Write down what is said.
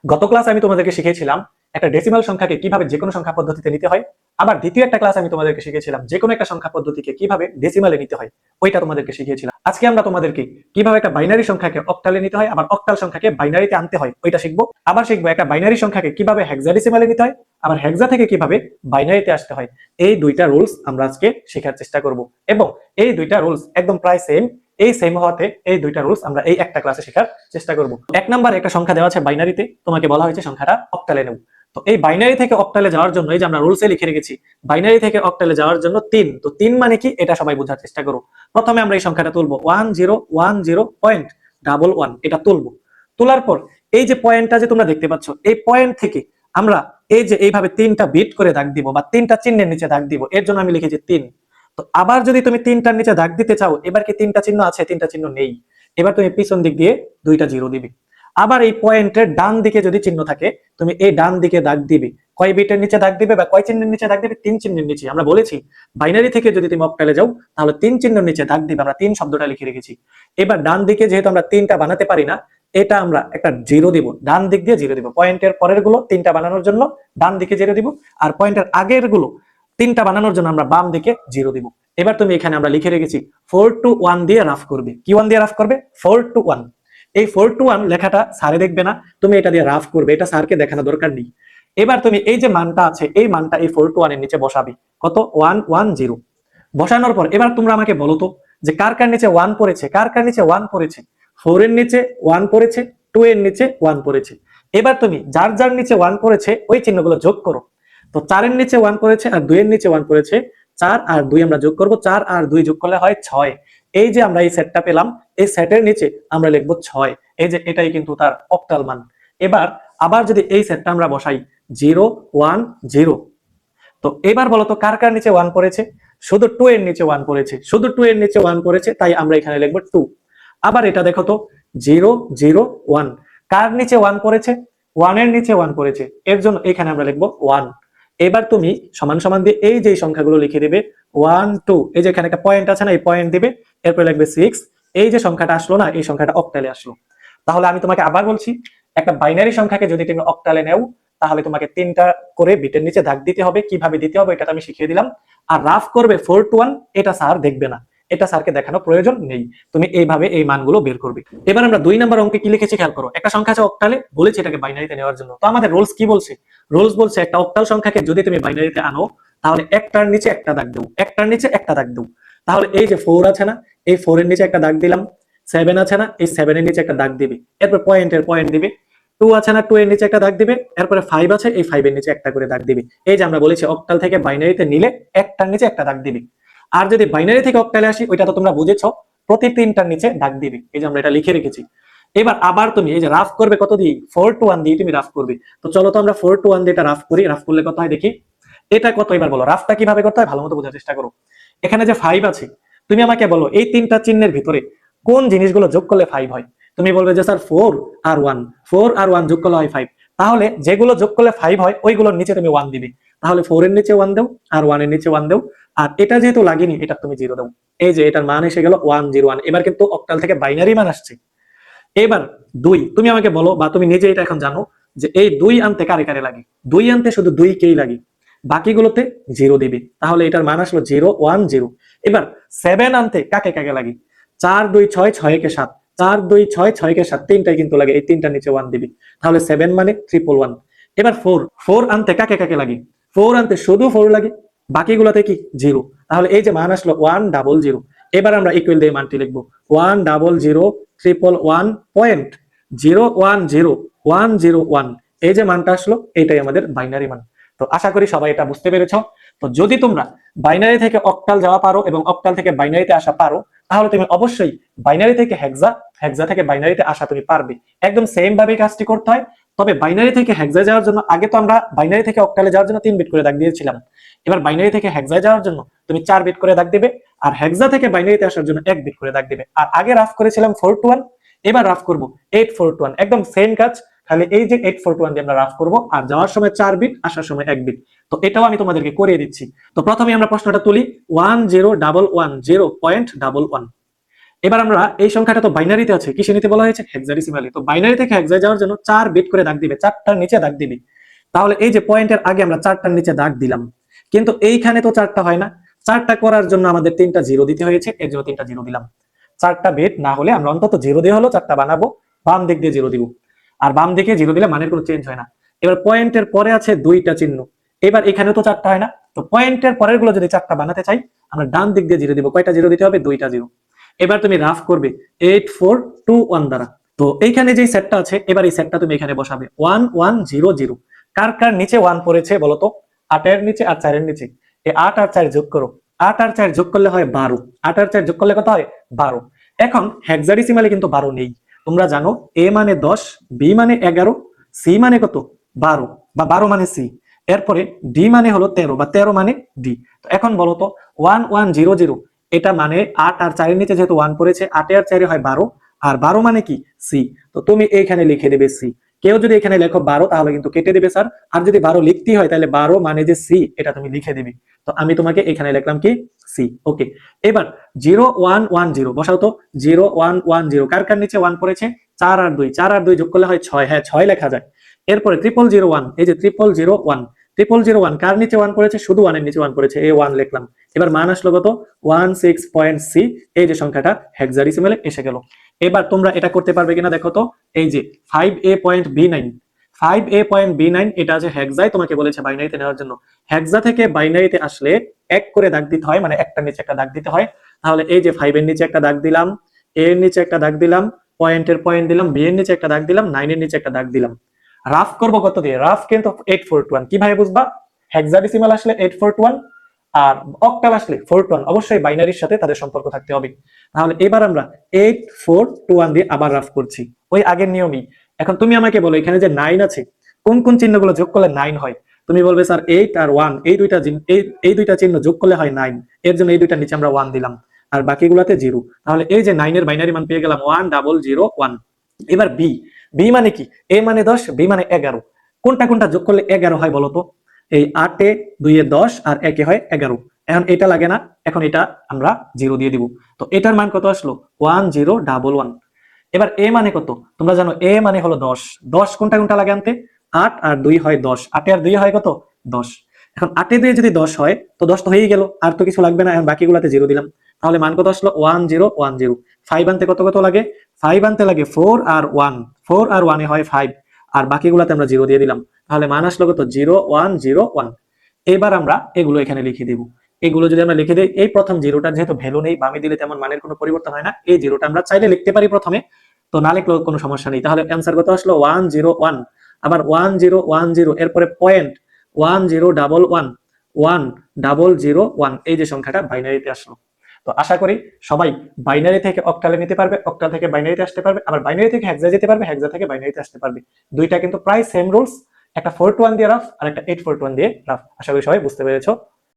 গত ক্লাসে আমি তোমাদেরকে শিখিয়েছিলাম একটা ডেসিমাল সংখ্যাকে কিভাবে যে কোনো সংখ্যা পদ্ধতিতে নিতে হয়। আবার দ্বিতীয় একটা ক্লাস আমি তোমাদেরকে শিখিয়েছিলাম যে কোনো একটা সংখ্যা পদ্ধতিকে কিভাবে ডেসিমালে নিতে হয়, ওইটা তোমাদেরকে শিখিয়েছিলাম। আজকে আমরা তোমাদেরকে কিভাবে একটা বাইনারি সংখ্যাকে অক্টালে নিতে হয়, আবার অক্টাল সংখ্যাকে বাইনারিতে আনতে হয় ওইটা শিখবো। আবার শিখবো একটা বাইনারি সংখ্যাকে কিভাবে হেক্সাডেসিমালে নিতে হয়, আবার হেক্সা থেকে কিভাবে বাইনারিতে আসতে হয়। এই দুইটা রুলস আমরা আজকে শেখার চেষ্টা করব, এবং এই দুইটা রুলস একদম প্রায় সেম। এই সেম হওয়াতে এই দুইটা রুলস আমরা এই একটা ক্লাসে শেখার চেষ্টা করব। এক নাম্বার একটা সংখ্যা দেওয়া আছে বাইনারিতে, তোমাকে বলা হয়েছে সংখ্যাটা অক্টালে নেব। তো এই বাইনারি থেকে অক্টালে যাওয়ার জন্য এই যে আমরা রুলসে লিখে রেখেছি বাইনারি থেকে অক্টালে যাওয়ার জন্য 3। তো 3 মানে কি এটা সবাই বোঝার চেষ্টা করো। প্রথমে আমরা এই সংখ্যাটা তুলবো 1010.11, এটা তুলবো। তোলার পর এই যে পয়েন্টটা যে তোমরা দেখতে পাচ্ছ, এই পয়েন্ট থেকে আমরা এই যে এইভাবে 3টা বিট করে দাগ দিব বা 3টা চিহ্নের নিচে দাগ দিব, এর জন্য আমি লিখেছি 3। তো আবার যদি তুমি 3টার নিচে দাগ দিতে চাও, এবার কি 3টা চিহ্ন আছে? 3টা চিহ্ন নেই। এবার তুমি পিছন দিক দিয়ে 2টা জিরো দিবে। আবার এই পয়েন্টের ডান দিকে যদি চিহ্ন থাকে, তুমি এই ডান দিকে দাগ দিবে। কয় বিটের নিচে দাগ দিবে বা কয় চিহ্নের নিচে দাগ দিবে? 3 চিহ্নের নিচে। আমরা বলেছি বাইনারি থেকে যদি তুমি অক্টালে যাও তাহলে 3 চিহ্নের নিচে দাগ দিবে। আমরা 3 শব্দটা লিখে রেখেছি। এবার ডান দিকে যেহেতু আমরা 3টা বানাতে পারি না, এটা আমরা একটা জিরো দিব, ডান দিক দিয়ে জিরো দিব। পয়েন্টের পরের গুলো 3টা বানানোর জন্য ডান দিকে জিরো দিব, আর পয়েন্টের আগের গুলো 3টা বানানোর জন্য আমরা বাম দিকে জিরো দিব। এবার তুমি এখানে আমরা লিখে রেখেছি 4 to 1 দিয়ে রাফ করবে। কি 1 দিয়ে রাফ করবে? 4 to 1। এই 4 to 1 লেখাটা স্যারে দেখবে না, তুমি এটা দিয়ে রাফ করবে, এটা স্যারকে দেখানো দরকার নেই। এবার তুমি এই যে মানটা আছে, এই মানটা এই 4 to 1 এর নিচে বসাবে। কত? 110। বসানোর পর এবার তোমরা আমাকে বলো তো যে কার কার নিচে 1 পড়েছে, কার কার নিচে 1 পড়েছে? 4 এর নিচে 1 পড়েছে, 2 এর নিচে 1 পড়েছে। এবার তুমি যার যার নিচে 1 পড়েছে ওই চিহ্নগুলো যোগ করো। তো 4 এর নিচে 1 পড়েছে আর 2 এর নিচে 1 পড়েছে, 4 আর 2 আমরা যোগ করব, 4 আর 2 যোগ করলে হয় 6। এই যে আমরা এই সেটটা পেলাম, এই সেটের নিচে আমরা লিখবো 6। এই যে এটাই কিন্তু তার অক্টাল মান। এবার আবার যদি এই সেটটা আমরা বসাই 0 1 0, তো এবার বলো তো কার কার নিচে 1 পড়েছে? শুধু 2 এর নিচে 1 পড়েছে, শুধু 2 এর নিচে 1 পড়েছে, তাই আমরা এখানে লিখবো 2। আবার এটা দেখো তো 0 0 1, কার নিচে 1 পড়েছে? 1 এর নিচে 1 পড়েছে, এর জন্য এখানে আমরা লিখবো 1। এবার তুমি সমান সমান দিয়ে এই যে সংখ্যাগুলো লিখে দিবে 1 2, এই যে এখানে একটা পয়েন্ট আছে না, এই পয়েন্ট দিবে, এরপর লিখবে 6। এই যে সংখ্যাটা আসলো না, এই সংখ্যাটা অক্টালে আসলো। তাহলে আমি তোমাকে আবার বলছি, একটা বাইনারি সংখ্যাকে যদি তুমি অক্টালে নেও তাহলে তোমাকে 3টা করে বিটের নিচে দাগ দিতে হবে। কিভাবে দিতে হবে এটা আমি শিখিয়ে দিলাম। আর রাফ করবে 4 to 1, এটা স্যার দেখবে না, এটা স্যারকে দেখানো প্রয়োজন নেই। তুমি এইভাবে এই মানগুলো বের করবে। এবার আমরা 2 নাম্বার অঙ্কে কি লিখেছি খেয়াল করো। একটা সংখ্যা আছে অক্টালে, বলেছি এটাকে বাইনারিতে নেওয়ার জন্য। তো আমাদের রুলস কি বলছে? রুলস বলছে একটা অক্টাল সংখ্যাকে যদি তুমি বাইনারিতে আনো তাহলে একটার নিচে একটা দাগ দাও, একটার নিচে একটা দাগ দাও। তাহলে এই যে 4 আছে না, এই 4 এর নিচে একটা দাগ দিলাম। 7 আছে না, এই 7 এর নিচে একটা দাগ দিবে। এরপর পয়েন্টের পয়েন্ট দিবে। 2 আছে না, 2 এর নিচে একটা দাগ দিবে। এরপরে 5 আছে, এই 5 এর নিচে একটা করে দাগ দিবে। এই যে আমরা বলেছি অক্টাল থেকে বাইনারিতে নিলে একটার নিচে একটা দাগ দিবে। আর যদি বাইনারি থেকে অক্টালে আসি, ওইটা তো তোমরা বুঝেছো, প্রতি 3টার নিচে দাগ দিবে। এই যে আমরা এটা লিখে রেখেছি। এবার আবার তুমি এই যে রাফ করবে কত দিয়ে? 4 to 1 দিয়ে তুমি রাফ করবে। তো চলো তো আমরা 4 to 1 দিয়ে এটা রাফ করি। রাফ করলে কত হয় দেখি। এটা কত এবার বলো, রাফটা কিভাবে করতে হয় ভালো মতো বোঝার চেষ্টা করো। এখানে যে 5 আছে, তুমি আমাকে বলো এই 3টা চিহ্নের ভিতরে কোন জিনিসগুলো যোগ করলে 5 হয়। তুমি বলবে যে স্যার 4 আর 1, 4 আর 1 যোগ করলে হয় 5। তাহলে যেগুলো যোগ করলে 5 হয় ওইগুলোর নিচে তুমি 1 দিবে। তাহলে 4 এর নিচে 1 দাও, আর 1 এর নিচে 1 দাও, আর এটা যেহেতু লাগেনি এটা তুমি 0 দাও। এই যে এটার মান এসে গেল 101। এবার কিন্তু অক্টাল থেকে বাইনারি মান আসছে। এবার 2, তুমি আমাকে বলো বা তুমি নিজে এটা এখন জানো যে এই 2 আনতে কারে কারে লাগে? 2 আনতে শুধু 2 কেই লাগে, বাকিগুলোতে 0 দিবে। তাহলে এটার মান আসলো 0 1 0। এবার 7 আনতে কাকে কাকে লাগে? 4 2 6 6 কে 7, 4 2 6 6 কে 7, তিনটাই কিন্তু লাগে। এই তিনটার নিচে 1 দিবি। তাহলে 7 মানে 111। এবার 4 আনতে কাকে কাকে লাগে? 4 আনতে শুধু 4 লাগে, বাকিগুলোতে কি 0। তাহলে এই যে মান আসলো 100। এবার আমরা ইকুয়াল দিয়ে মানটি লিখবো 100,111.010,101। এই যে মানটা আসলো এটাই আমাদের বাইনারি মান। তো আশা করি সবাই এটা বুঝতে পেরেছো। তো যদি তোমরা বাইনারি থেকে অক্টাল যাওয়া পারো এবং অক্টাল থেকে বাইনারিতে আসা পারো, তাহলে তুমি অবশ্যই বাইনারি থেকে হেক্সা, হেক্সা থেকে বাইনারিতে আসা তুমি পারবে। একদম সেম ভাবে কাজটি করতে হয়। তবে বাইনারি থেকে হেক্সা যাওয়ার জন্য আগে তো আমরা বাইনারি থেকে অক্টালে যাওয়ার জন্য 3 বিট করে দাগ দিয়েছিলাম। এবার বাইনারি থেকে হেক্সায় যাওয়ার জন্য তুমি 4 বিট করে দাগ দিবে, আর হেক্সা থেকে বাইনারিতে আসার জন্য 1 বিট করে দাগ দিবে। আর আগে রাফ করেছিলাম 4 to 1, এবার রাফ করব 8 4 to 1। একদম সেম কাজ, খালি এই যে 8 4 to 1 দিয়ে আমরা রাফ করব, আর যাওয়ার সময় 4 বিট, আসার সময় 1 বিট। তো এটাও আমি তোমাদেরকে করিয়ে দিচ্ছি। তো প্রথমে আমরা প্রশ্নটা তুলি 101110.11। এবার আমরা এই সংখ্যাটা তো বাইনারিতে আছে, কিসে নিতে বলা হয়েছে? হেক্সাডেসিমালে। তো বাইনারি থেকে হেক্সায় যাওয়ার জন্য 4 বিট করে দাগ দিবে, 4টার নিচে দাগ দিবে। তাহলে এই যে পয়েন্টের আগে আমরা 4টার নিচে দাগ দিলাম, কিন্তু এইখানে তো 4টা হয় না, 4টা করার জন্য আমাদের 3টা জিরো দিতে হয়েছে, এর জন্য 3টা জিরো দিলাম। 4টা বিট না হলে আমরা অন্তত জিরো দিয়ে হলো 4টা বানাবো, বাম দিক দিয়ে জিরো দিব। আর বাম দিকে জিরো দিলে মানের কোনো চেঞ্জ হয় না। এবার পয়েন্টের পরে আছে 2টা চিহ্ন, এবার এখানে তো 4টা হয় না, তো পয়েন্টের পরের গুলো যদি 4টা বানাতে চাই আমরা ডান দিক দিয়ে জিরো দিব। কয়টা জিরো দিতে হবে? 2টা জিরো। এবার তুমি রাফ করবে 8 4 2 1 দ্বারা। তো এইখানে যে সেটটা আছে, এবার এই সেটটা তুমি এখানে বসাবে 1 1 0 0। কার কার নিচে 1 পড়েছে বলতো? 8 এর নিচে আর 4 এর নিচে। এই 8 আর 4 যোগ করো, 8 আর 4 যোগ করলে হয় 12, 8 আর 4 যোগ করলে কত হয়? 12। এখন হেক্সাডেসিমালে কিন্তু 12 নেই। তোমরা জানো a মানে 10, b মানে 11, c মানে কত? 12 বা 12 মানে c, এরপরে d মানে হলো 13 বা 13 মানে d। তো এখন বলো তো 1 1 0 0, এটা মানে 8 আর 4 এর নিচে যেহেতু 1 পড়েছে, 8 আর 4 হয় 12, আর 12 মানে কি? c। তো তুমি এইখানে লিখে দেবে c। কেউ যদি এখানে লেখো 12 তাহলে কিন্তু কেটে দেবে স্যার, আর যদি 12 লিখতেই হয় তাহলে 12 মানে যে c, এটা তুমি লিখে দিবে। তো আমি তোমাকে এখানে লিখলাম কি? c। ওকে, এবার 0 1 1 0 বসাও তো। 0 1 1 0, কার কার নিচে 1 পড়েছে? 4 আর 2, 4 আর 2 যোগ করলে হয় 6, হ্যাঁ 6 লেখা যায়। এরপরে 0 0 0 1, এই যে 0 0 0 1, 0 0 0 1, কার নিচে 1 পড়েছে? শুধু 1 এর নিচে 1 পড়েছে, এই 1 লিখলাম। এবার মান আসলো কত? 16.c। এই যে সংখ্যাটা হেক্সাডেসিমালে এসে গেল। এবার তোমরা এটা করতে পারবে কিনা দেখো তো। এই যে 5a.b9, 5a.b9 এটা আছে হেক্সায়, তোমাকে বলেছে বাইনারিতে নেওয়ার জন্য। হেক্সা থেকে বাইনারিতে আসলে এক করে দাগ দিতে হয়, মানে একটা নিচে একটা দাগ দিতে হয়। তাহলে এই যে 5 এর নিচে একটা দাগ দিলাম, a এর নিচে একটা দাগ দিলাম, পয়েন্টের পয়েন্ট দিলাম, b এর নিচে একটা দাগ দিলাম, 9 এর নিচে একটা দাগ দিলাম। রাফ করব কত দিয়ে? রাফ কিন্তু 841। কিভাবে বুঝবা? হেক্সাডেসিমাল আসলে 841, আর অক্টাল আসলে 421। অবশ্যই বাইনারির সাথে তাদের সম্পর্ক থাকতে হবে। তাহলে এবার আমরা 8421 দিয়ে আবার রাফ করছি, ওই আগের নিয়মই। এখন তুমি আমাকে বলো এখানে যে 9 আছে, কোন কোন চিহ্নগুলো যোগ করলে 9 হয়? তুমি বলবে স্যার 8 আর 1, এই দুইটা চিহ্ন যোগ করলে হয় 9, এর জন্য এই দুইটার নিচে আমরা 1 দিলাম, আর বাকিগুলোতে 0। তাহলে এই যে 9 এর বাইনারি মান পেয়ে গেলাম 1001। এবার বি, বি মানে কি? এ মানে 10, বি মানে 11। কোনটা কোনটা যোগ করলে 11 হয় বলতো? এই 8 এ 2 এ 10 আর 1 এ হয় 11। এখন এটা লাগে না, এখন এটা আমরা 0 দিয়ে দিব। তো এটার মান কত আসলো? 1011। এবার এ মানে কত? তোমরা জানো এ মানে হলো 10। 10 কোনটা কোনটা লাগে আনতে? 8 আর 2 হয় 10, 8 আর 2 হয় কত? 10। এখন 8 এ 2 যদি 10 হয় তো 10 তো হয়েই গেল, আর তো কিছু লাগবে না। এখন বাকিগুলোতে 0 দিলাম, তাহলে মান কত আসলো? 1010। 5 আনতে কত কত লাগে? 5 আনতে লাগে 4 আর 1, 4 আর 1 এ হয় 5, আর বাকিগুলোতে আমরা 0 দিয়ে দিলাম। তাহলে মান আসলো কত? 0101। এবার আমরা এগুলো এখানে লিখে দিব। এগুলো যদি আমরা লিখে দিই, এই প্রথম জিরোটা যেহেতু ভ্যালু নেই, বামে দিলে তেমন মানের কোনো পরিবর্তন হয় না, এই জিরোটা আমরা চাইলে লিখতে পারি প্রথমে, তো না লিখলেও কোনো সমস্যা নেই। তাহলে অ্যান্সার কত আসলো? 101। আবার 1010, এরপরে পয়েন্ট 1011, 1001, এই যে সংখ্যাটা বাইনারিতে আসলো। তো আশা করি সবাই বাইনারি থেকে অক্টালে নিতে পারবে, অক্টাল থেকে বাইনারিতে আসতে পারবে, আবার বাইনারি থেকে হেক্সা যেতে পারবে, হেক্সা থেকে বাইনারিতে আসতে পারবে। দুইটা কিন্তু প্রায় সেম রুলস, একটা 421 দিয়ে রাফ আর একটা 841 দিয়ে রাফ। আশা করি সবাই বুঝতে পেরেছো।